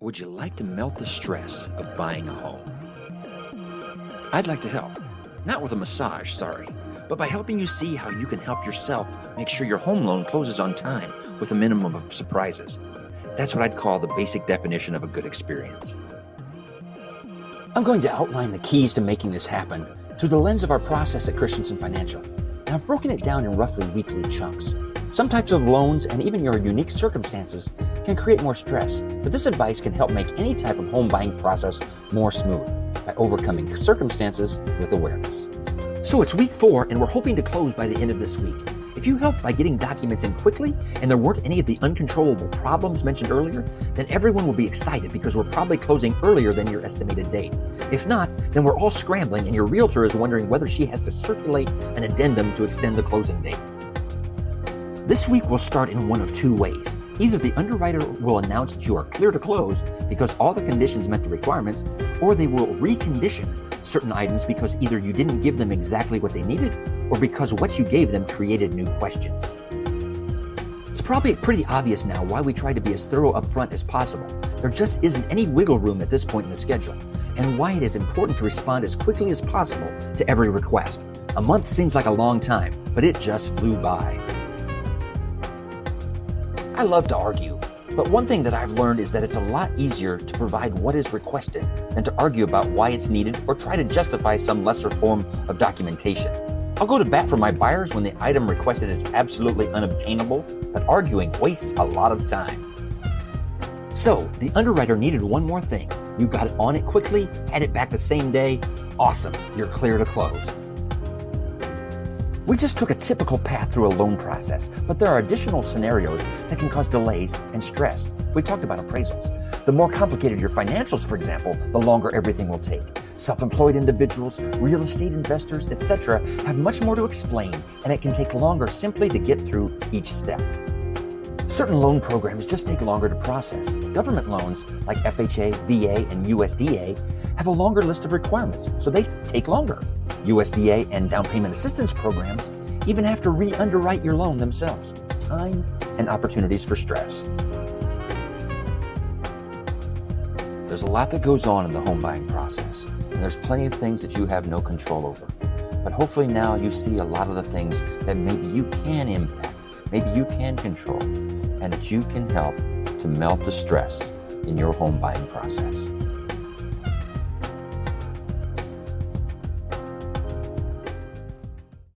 Would you like to melt the stress of buying a home? I'd like to help. Not with a massage, sorry, but by helping you see how you can help yourself make sure your home loan closes on time with a minimum of surprises. That's what I'd call the basic definition of a good experience. I'm going to outline the keys to making this happen through the lens of our process at Christensen Financial. And I've broken it down in roughly weekly chunks. Some types of loans and even your unique circumstances can create more stress, but this advice can help make any type of home buying process more smooth by overcoming circumstances with awareness. So it's week 4 and we're hoping to close by the end of this week. If you helped by getting documents in quickly and there weren't any of the uncontrollable problems mentioned earlier, then everyone will be excited because we're probably closing earlier than your estimated date. If not, then we're all scrambling and your realtor is wondering whether she has to circulate an addendum to extend the closing date. This week will start in one of two ways. Either the underwriter will announce that you are clear to close because all the conditions met the requirements, or they will recondition certain items because either you didn't give them exactly what they needed or because what you gave them created new questions. It's probably pretty obvious now why we try to be as thorough up front as possible. There just isn't any wiggle room at this point in the schedule, and why it is important to respond as quickly as possible to every request. A month seems like a long time, but it just flew by. I love to argue, but one thing that I've learned is that it's a lot easier to provide what is requested than to argue about why it's needed or try to justify some lesser form of documentation. I'll go to bat for my buyers when the item requested is absolutely unobtainable, but arguing wastes a lot of time. So, the underwriter needed one more thing. You got on it quickly, had it back the same day. Awesome, you're clear to close. We just took a typical path through a loan process, but there are additional scenarios that can cause delays and stress. We talked about appraisals. The more complicated your financials, for example, the longer everything will take. Self-employed individuals, real estate investors, etc. have much more to explain, and it can take longer simply to get through each step. Certain loan programs just take longer to process. Government loans like FHA, VA, and USDA have a longer list of requirements, so they take longer. USDA and down payment assistance programs even have to re-underwrite your loan themselves. Time and opportunities for stress. There's a lot that goes on in the home buying process, and there's plenty of things that you have no control over. But hopefully now you see a lot of the things that maybe you can impact, maybe you can control, and that you can help to melt the stress in your home buying process.